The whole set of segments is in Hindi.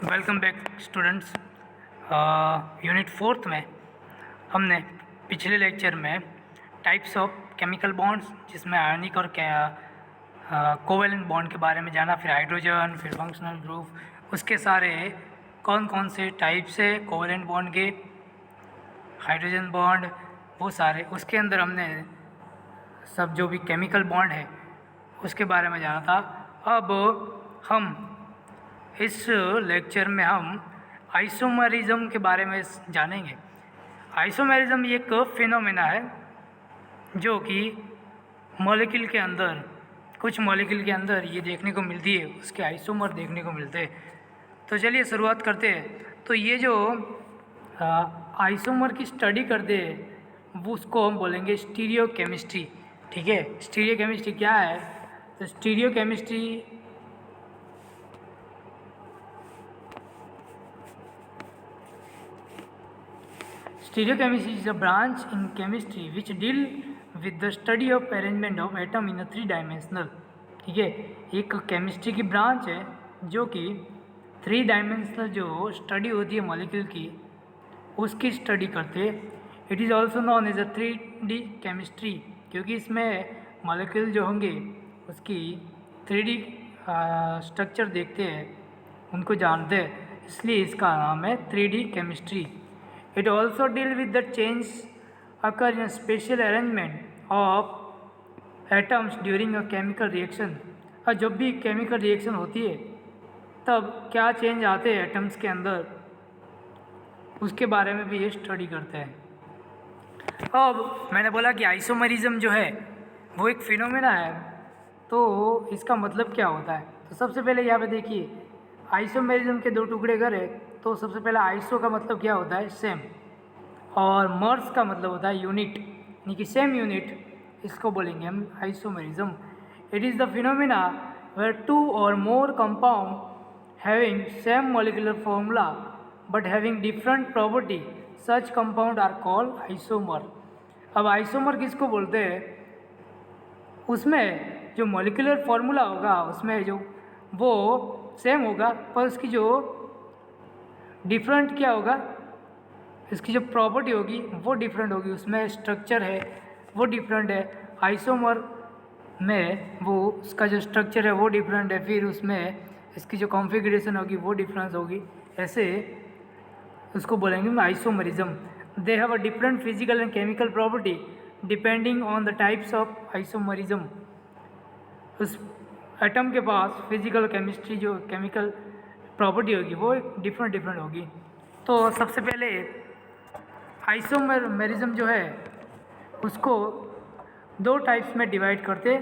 Welcome back students. यूनिट 4 में हमने पिछले लेक्चर में टाइप्स ऑफ केमिकल बॉन्ड्स, जिसमें आयनिक और कोवेलेंट बॉन्ड के बारे में जाना, फिर हाइड्रोजन, फिर फंक्शनल ग्रुप, उसके सारे कौन कौन से टाइप्स है कोवेलेंट बॉन्ड के, हाइड्रोजन बॉन्ड, वो सारे उसके अंदर हमने सब जो भी केमिकल बॉन्ड है उसके बारे में जाना था। अब हम इस लेक्चर में हम आइसोमरिज्म के बारे में जानेंगे। आइसोमरिज्म एक फिनोमेना है जो कि मॉलिक्यूल के अंदर, कुछ मॉलिक्यूल के अंदर ये देखने को मिलती है, उसके आइसोमर देखने को मिलते हैं। तो चलिए शुरुआत करते हैं। तो ये जो आइसोमर की स्टडी करते हैं वो उसको हम बोलेंगे स्टीरियोकेमिस्ट्री। ठीक है, स्टीरियोकेमिस्ट्री क्या है? तो stereochemistry is a branch in chemistry which deal with the study of arrangement of atom in a 3-dimensional। ठीक है, एक केमिस्ट्री की ब्रांच है जो कि 3 डायमेंशनल जो स्टडी होती है मॉलिक्यूल की, उसकी स्टडी करते। It is also known as a 3D chemistry, क्योंकि इसमें मॉलिक्यूल जो होंगे उसकी 3D स्ट्रक्चर देखते हैं, उनको जानते हैं, इसलिए इसका नाम है 3D chemistry. It also deal with the change occur in a special arrangement of atoms during a chemical reaction। और जब भी केमिकल रिएक्शन होती है तब क्या चेंज आते हैं एटम्स के अंदर, उसके बारे में भी ये स्टडी करते हैं। अब मैंने बोला कि आइसोमरिज्म जो है वो एक फिनोमेना है, तो इसका मतलब क्या होता है? तो सबसे पहले यहाँ पे देखिए, आइसोमेरिज्म के 2 टुकड़े करे। तो सबसे पहले आइसो का मतलब क्या होता है? सेम, और मर्स का मतलब होता है यूनिट, यानी कि सेम यूनिट, इसको बोलेंगे हम isomerism. It is the phenomena where 2 or more compound having same molecular formula but having different property, such compound are called isomer. अब आइसोमर किसको बोलते हैं? उसमें जो मॉलिक्यूलर फॉर्मूला होगा उसमें जो वो सेम होगा, पर उसकी जो डिफरेंट क्या होगा, इसकी जो प्रॉपर्टी होगी वो डिफरेंट होगी, उसमें स्ट्रक्चर है वो डिफरेंट है। आइसोमर में वो उसका जो स्ट्रक्चर है वो डिफरेंट है, फिर उसमें इसकी जो कॉन्फ़िगरेशन होगी वो डिफरेंस होगी, ऐसे उसको बोलेंगे isomerism. They have a different physical and chemical property depending on the types of isomerism. उस एटम के पास फिजिकल केमिस्ट्री जो केमिकल प्रॉपर्टी होगी वो डिफरेंट होगी। तो सबसे पहले आइसोमेरिज्म जो है उसको 2 टाइप्स में डिवाइड करते।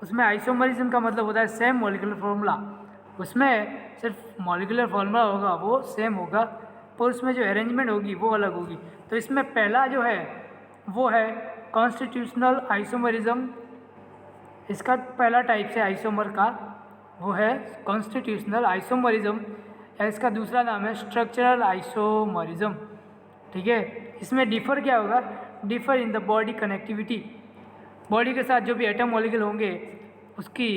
उसमें आइसोमेरिज्म का मतलब होता है सेम मॉलिक्यूलर फार्मूला, उसमें सिर्फ मॉलिक्यूलर फार्मूला होगा वो सेम होगा, पर उसमें जो अरेंजमेंट होगी वो अलग होगी। तो इसमें पहला जो है वो है कॉन्स्टिट्यूशनल आइसोमेरिज्म। इसका पहला टाइप से आइसोमर का वो है कॉन्स्टिट्यूशनल आइसोमरिज्म, या इसका दूसरा नाम है स्ट्रक्चरल आइसोमरिज्म। ठीक है, इसमें डिफर क्या होगा? Differ in the body connectivity, body के साथ जो भी एटम मॉलिक्यूल होंगे उसकी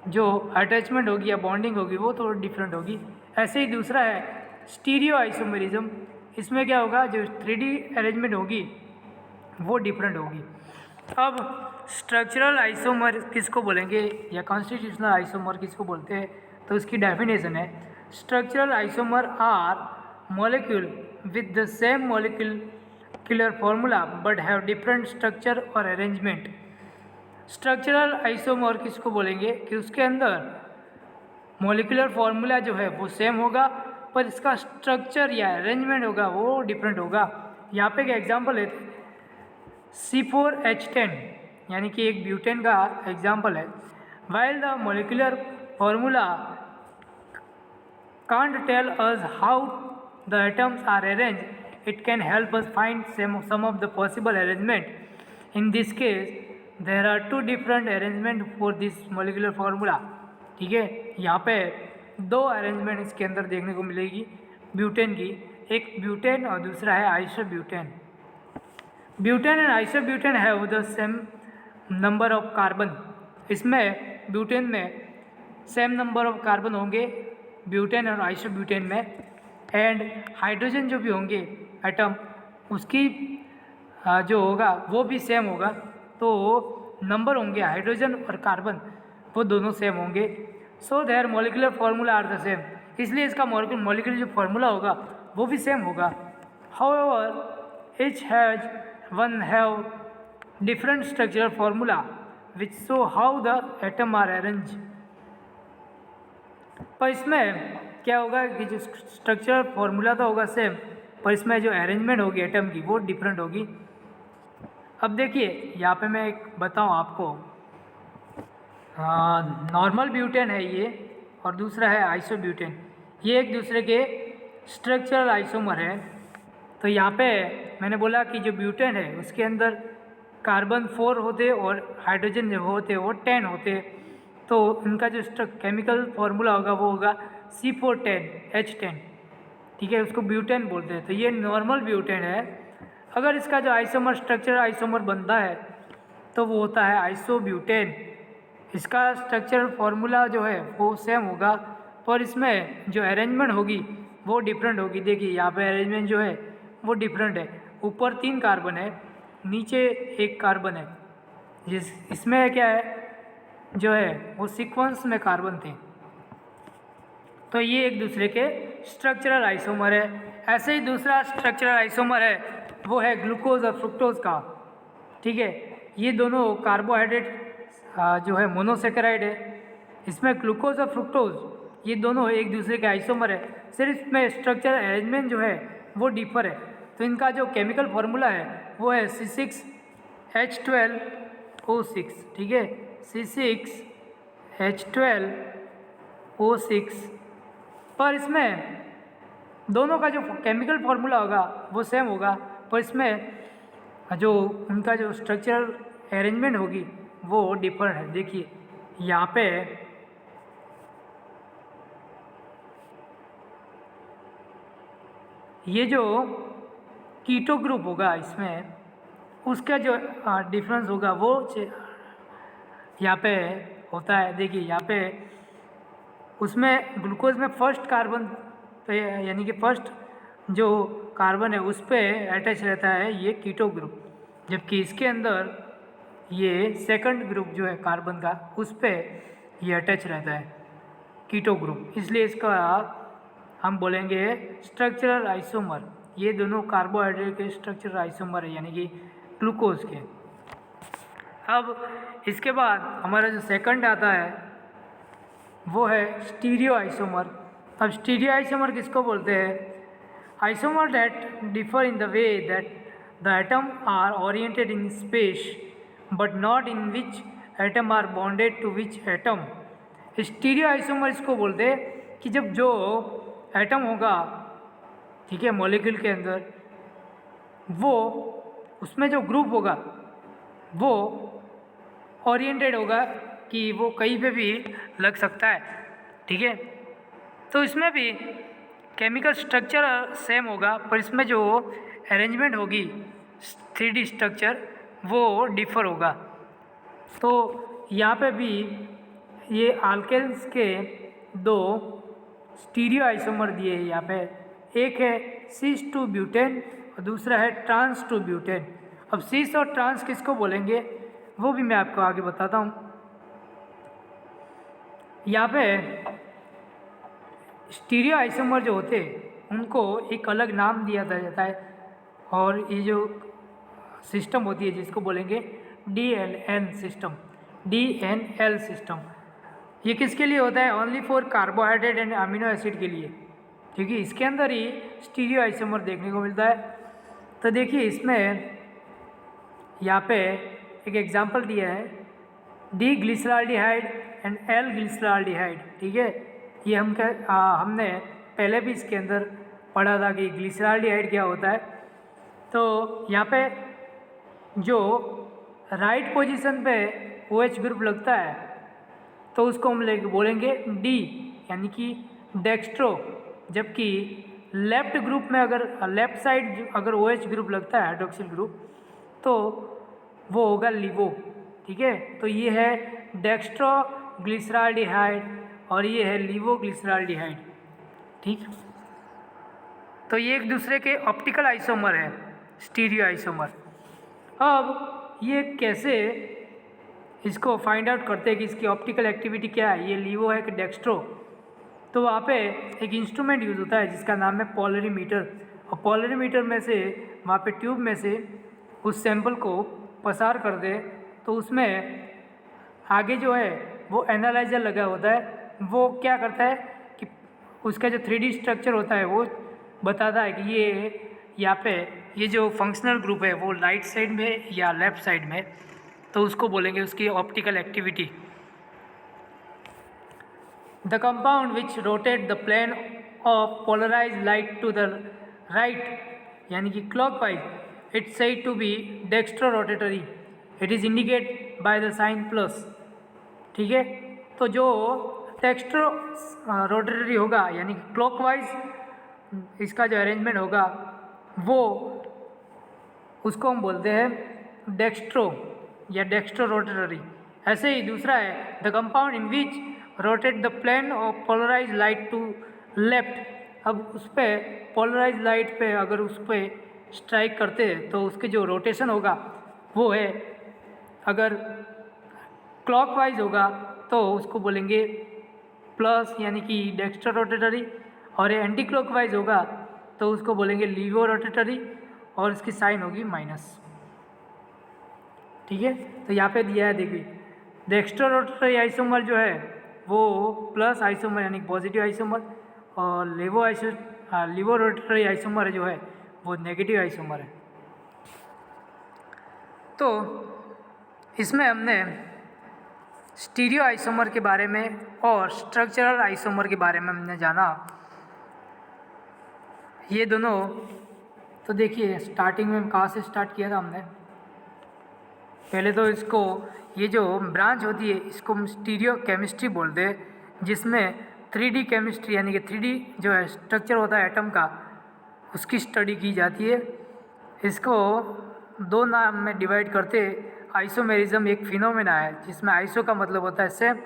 जो अटैचमेंट होगी या बॉन्डिंग होगी वो थोड़ी डिफरेंट होगी। ऐसे ही दूसरा है स्टीरियो आइसोमरिज्म, इसमें क्या होगा, जो 3D अरेंजमेंट होगी वो डिफरेंट होगी। अब स्ट्रक्चरल आइसोमर किसको बोलेंगे या कॉन्स्टिट्यूशनल आइसोमर किसको बोलते हैं? तो उसकी डेफिनेशन है, structural isomer are molecule with the same molecular formula but have different structure और अरेंजमेंट। स्ट्रक्चरल आइसोमर किसको बोलेंगे कि उसके अंदर मॉलिक्यूलर फॉर्मूला जो है वो सेम होगा, पर इसका स्ट्रक्चर या अरेंजमेंट होगा वो डिफरेंट होगा। यहाँ पे एक एग्जांपल है C4H10, यानी कि एक ब्यूटेन का एग्जांपल है। While the molecular formula can't tell us how the atoms are arranged, it can help us find some of the possible arrangement. In this case, there are 2 different arrangement for this molecular formula। ठीक है, यहाँ पे 2 अरेंजमेंट इसके अंदर देखने को मिलेगी ब्यूटेन की, एक ब्यूटेन और दूसरा है isobutane. Butane and isobutane have the same number of carbon. इसमें ब्यूटेन में सेम नंबर ऑफ कार्बन होंगे ब्यूटेन और आइसोब्यूटेन में, एंड हाइड्रोजन जो भी होंगे एटम उसकी जो होगा वो भी सेम होगा। तो नंबर होंगे हाइड्रोजन और कार्बन वो दोनों सेम होंगे। So their molecular formula are the same, इसलिए इसका मॉलिकुलर जो फार्मूला होगा वो भी सेम होगा। However each has one have different structural formula which show how the atom are arrange. पर इसमें क्या होगा कि जो स्ट्रक्चरल फार्मूला तो होगा सेम, पर इसमें जो अरेंजमेंट होगी एटम की वो डिफरेंट होगी। अब देखिए यहाँ पे मैं एक बताऊँ आपको, नॉर्मल ब्यूटेन है ये और दूसरा है आइसोब्यूटेन, ये एक दूसरे के स्ट्रक्चरल आइसोमर है। तो यहाँ पे मैंने बोला कि जो ब्यूटेन है उसके अंदर कार्बन 4 होते और हाइड्रोजन जो होते वो 10 होते, तो उनका जो केमिकल फार्मूला होगा वो होगा C410H10, ठीक है, उसको ब्यूटेन बोलते हैं। तो ये नॉर्मल ब्यूटेन है। अगर इसका जो आइसोमर स्ट्रक्चर आइसोमर बनता है तो वो होता है आइसोब्यूटेन। इसका स्ट्रक्चरल फार्मूला जो है वो सेम होगा, पर इसमें जो अरेंजमेंट होगी वो डिफरेंट होगी। देखिए यहाँ पे अरेंजमेंट जो है वो डिफरेंट है, ऊपर 3 कार्बन है, नीचे 1 कार्बन है। इसमें क्या है जो है वो सीक्वेंस में कार्बन थे, तो ये एक दूसरे के स्ट्रक्चरल आइसोमर है। ऐसे ही दूसरा स्ट्रक्चरल आइसोमर है वो है ग्लूकोज और फ्रुक्टोज का, ठीक है। ये दोनों कार्बोहाइड्रेट जो है मोनोसेकेराइड है। इसमें ग्लूकोज और फ्रुक्टोज ये दोनों एक दूसरे के आइसोमर है, सिर्फ इसमें स्ट्रक्चरल अरेंजमेंट जो है वो डिफर है। तो इनका जो केमिकल फार्मूला है वो है C6H12O6, ठीक है, C6H12O6। पर इसमें दोनों का जो केमिकल फार्मूला होगा वो सेम होगा, पर इसमें जो उनका जो स्ट्रक्चरल अरेंजमेंट होगी वो डिफरेंट है। देखिए यहाँ पे ये जो कीटो ग्रुप होगा इसमें उसका जो डिफरेंस होगा वो यहाँ पे होता है। देखिए यहाँ पे उसमें ग्लूकोज में फर्स्ट कार्बन पे यानी कि फर्स्ट जो कार्बन है उस पे अटैच रहता है ये कीटो ग्रुप, जबकि इसके अंदर ये सेकंड ग्रुप जो है कार्बन का उस पे ये अटैच रहता है कीटो ग्रुप, इसलिए इसका हम बोलेंगे स्ट्रक्चरल आइसोमर। ये दोनों कार्बोहाइड्रेट के स्ट्रक्चरल आइसोमर है यानी कि ग्लूकोज के। अब इसके बाद हमारा जो सेकंड आता है वो है स्टीरियो आइसोमर। अब स्टीरियो आइसोमर किसको बोलते हैं? Isomer that differ in the way that the atom are oriented in space but not in which atom are bonded to which atom. Stereo isomer इसको बोलते हैं कि जब जो एटम होगा, ठीक है, मॉलिक्यूल के अंदर, वो उसमें जो ग्रुप होगा वो ओरिएंटेड होगा कि वो कहीं पे भी लग सकता है, ठीक है। तो इसमें भी केमिकल स्ट्रक्चर सेम होगा, पर इसमें जो अरेंजमेंट होगी 3D स्ट्रक्चर वो डिफर होगा। तो यहाँ पे भी ये अल्केन्स के 2 स्टीरियो आइसोमर दिए हैं यहाँ पे, एक है सिस टू ब्यूटेन और दूसरा है ट्रांस टू ब्यूटेन। अब सिस और ट्रांस किसको बोलेंगे वो भी मैं आपको आगे बताता हूँ। यहाँ पे स्टीरियो आइसोमर जो होते हैं उनको एक अलग नाम दिया जाता है, और ये जो सिस्टम होती है जिसको बोलेंगे DNL सिस्टम, DNL सिस्टम। ये किसके लिए होता है? Only for carbohydrate and amino acid के लिए, क्योंकि इसके अंदर ही स्टीरियो आइसोमर देखने को मिलता है। तो देखिए इसमें यहाँ पे एक एग्जांपल दिया है D glyceraldehyde and L glyceraldehyde, ठीक है। ये हमने पहले भी इसके अंदर पढ़ा था कि ग्लिसरॉल्डिहाइड क्या होता है। तो यहाँ पे जो राइट पोजीशन पे OH ग्रुप लगता है तो उसको हम बोलेंगे D यानी कि डेक्स्ट्रो, जबकि लेफ्ट ग्रुप में अगर लेफ्ट साइड अगर OH ग्रुप लगता है हाइड्रोक्सिल ग्रुप तो वो होगा लिवो, ठीक है। तो ये है डेक्स्ट्रो ग्लिसरॉल्डिहाइड और ये है लीवोग्लिसराल्डिहाइड। ठीक, तो ये एक दूसरे के ऑप्टिकल आइसोमर है, स्टीरियो आइसोमर। अब ये कैसे इसको फाइंड आउट करते हैं कि इसकी ऑप्टिकल एक्टिविटी क्या है, ये लीवो है कि डेक्स्ट्रो। तो वहाँ पे एक इंस्ट्रूमेंट यूज़ होता है जिसका नाम है पोलरीमीटर, और पोलरीमीटर में से वहाँ पे ट्यूब में से उस सैंपल को पसार कर दे तो उसमें आगे जो है वो एनालाइजर लगा होता है, वो क्या करता है कि उसका जो 3D स्ट्रक्चर होता है वो बताता है कि ये यहाँ पे ये जो फंक्शनल ग्रुप है वो राइट साइड में या लेफ्ट साइड में, तो उसको बोलेंगे उसकी optical activity. The compound which rotate the plane of polarise light to the right यानी कि clockwise, it's said to be dextro rotatory, it is indicate by the sign plus. ठीक है, तो जो डेक्स्ट्रो रोटेटरी होगा यानी कि क्लॉकवाइज इसका जो अरेंजमेंट होगा वो उसको हम बोलते हैं डेक्स्ट्रो या डेक्स्ट्रो रोटेटरी। ऐसे ही दूसरा है the compound in which rotate the plane of polarise light to left. अब उस पर पोलराइज लाइट पे अगर उस पर स्ट्राइक करते हैं तो उसके जो रोटेशन होगा वो है, अगर क्लॉकवाइज होगा तो उसको बोलेंगे प्लस यानी कि डेक्स्ट्रो रोटेटरी, और एंटी क्लॉकवाइज होगा तो उसको बोलेंगे लीवो रोटेटरी और इसकी साइन होगी माइनस। ठीक है, तो यहाँ पे दिया है देखिए डेक्स्ट्रो रोटेटरी आइसोमर जो है वो प्लस आइसोमर यानी पॉजिटिव आइसोमर, और लीवो रोटेटरी आइसोमर जो है वो नेगेटिव आइसोमर है। तो इसमें हमने स्टीरियो आइसोमर के बारे में और स्ट्रक्चरल आइसोमर के बारे में हमने जाना। ये दोनों तो देखिए स्टार्टिंग में कहाँ से स्टार्ट किया था हमने, पहले तो इसको ये जो ब्रांच होती है इसको हम स्टीरियो केमिस्ट्री बोलते हैं, जिसमें 3D केमिस्ट्री यानी कि 3D जो है स्ट्रक्चर होता है एटम का उसकी स्टडी की जाती है। इसको दो नाम में डिवाइड करते हैं। आइसोमेरिज्म एक फिनोमेना है जिसमें आइसो का मतलब होता है सेम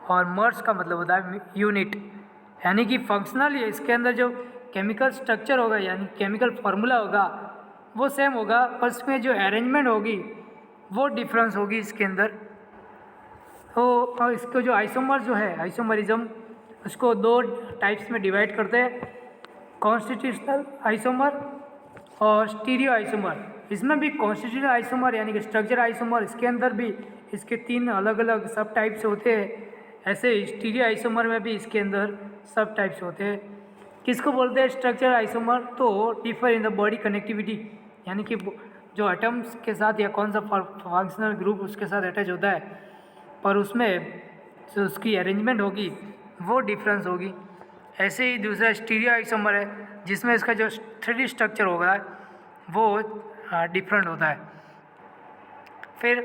और मर्स का मतलब होता है यूनिट, यानी कि फंक्शनल इसके अंदर जो केमिकल स्ट्रक्चर होगा यानी केमिकल फार्मूला होगा वो सेम होगा, पर इसमें जो अरेंजमेंट होगी वो डिफरेंस होगी इसके अंदर। तो इसको जो आइसोमर जो है आइसोमरिज्म उसको दो टाइप्स में डिवाइड करते हैं, कॉन्स्टिट्यूशनल आइसोमर और स्टीरियो आइसोमर। इसमें भी कॉन्स्टिट्यूशनल आइसोमर यानी कि स्ट्रक्चर आइसोमर, इसके अंदर भी इसके 3 अलग अलग सब टाइप्स होते हैं। ऐसे स्टीरियो आइसोमर में भी इसके अंदर सब टाइप्स होते हैं। किसको बोलते हैं स्ट्रक्चर आइसोमर? तो differ in the body connectivity, यानी कि जो एटम्स के साथ या कौन सा फंक्शनल ग्रुप उसके साथ अटैच होता है, पर उसमें जो उसकी अरेंजमेंट होगी वो डिफरेंस होगी। ऐसे ही दूसरा स्टीरियो आइसोमर है जिसमें इसका जो 3D स्ट्रक्चर होगा वो डिफरेंट होता है। फिर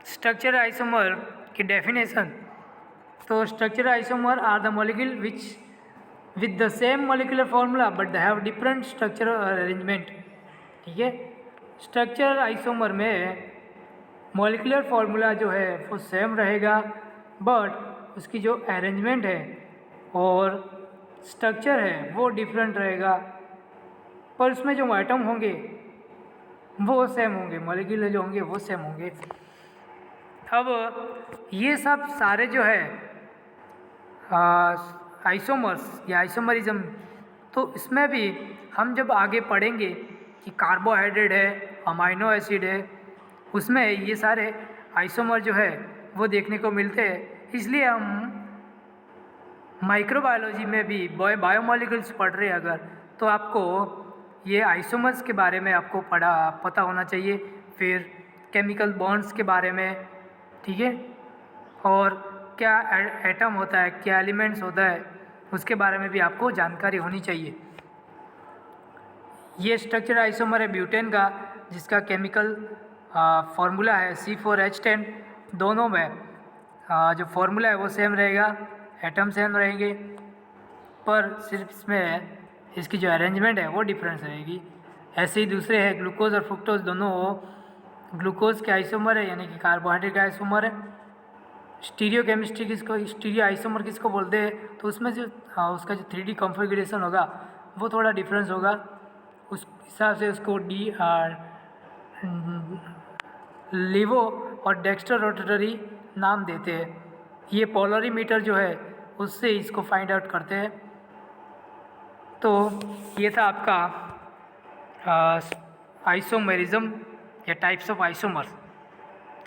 स्ट्रक्चर आइसोमर की डेफिनेशन, तो structure isomer are the molecule which with the same molecular formula but they have different structure arrangement. ठीक है, स्ट्रक्चर आइसोमर में मॉलिक्यूलर फॉर्मूला जो है वो सेम रहेगा बट उसकी जो अरेंजमेंट है और स्ट्रक्चर है वो डिफरेंट रहेगा, पर उसमें जो एटम होंगे वो सेम होंगे, मॉलिक्यूल जो होंगे वो सेम होंगे। अब ये सब सारे जो है आइसोमर्स या आइसोमरिज्म, तो इसमें भी हम जब आगे पढ़ेंगे कि कार्बोहाइड्रेट है, अमाइनो एसिड है, उसमें ये सारे आइसोमर जो है वो देखने को मिलते हैं। इसलिए हम माइक्रोबायोलॉजी में भी बायोमॉलिक्यूल्स पढ़ रहे हैं अगर, तो आपको ये आइसोमर्स के बारे में आपको पता होना चाहिए, फिर केमिकल बॉन्ड्स के बारे में, ठीक है, और क्या एटम होता है, क्या एलिमेंट्स होता है, उसके बारे में भी आपको जानकारी होनी चाहिए। ये स्ट्रक्चर आइसोमर है ब्यूटेन का, जिसका केमिकल फार्मूला है C4H10। दोनों में जो फार्मूला है वो सेम रहेगा, एटम सेम रहेंगे, पर सिर्फ इसमें इसकी जो अरेंजमेंट है वो डिफरेंस रहेगी। ऐसे ही दूसरे हैं ग्लूकोज और फ्रुक्टोज, दोनों ग्लूकोज के आइसोमर है यानी कि कार्बोहाइड्रेट का आइसोमर है, स्टीरियो केमिस्ट्री किसको, स्टीरियो आइसोमर किसको बोलते हैं, तो उसमें जो उसका जो 3D कॉन्फ़िगरेशन होगा वो थोड़ा डिफरेंस होगा, उस हिसाब से उसको लिवो और डेक्स्टर रोटेटरी नाम देते हैं। ये पोलरीमीटर जो है उससे इसको फाइंड आउट करते हैं। तो ये था आपका आइसोमेरिज्म या टाइप्स ऑफ आइसोमर्स।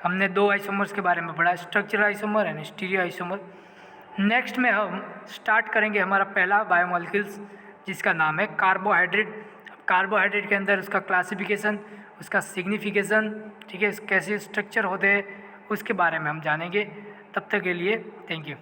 हमने 2 आइसोमर्स के बारे में पढ़ा, structural isomer and stereo isomer. Next में हम स्टार्ट करेंगे हमारा पहला बायोमोलिक्यूल्स जिसका नाम है कार्बोहाइड्रेट। कार्बोहाइड्रेट के अंदर उसका क्लासिफिकेशन, उसका सिग्निफिकेशन, ठीक है, कैसे स्ट्रक्चर होते हैं उसके बारे में हम जानेंगे। तब तक के लिए थैंक यू।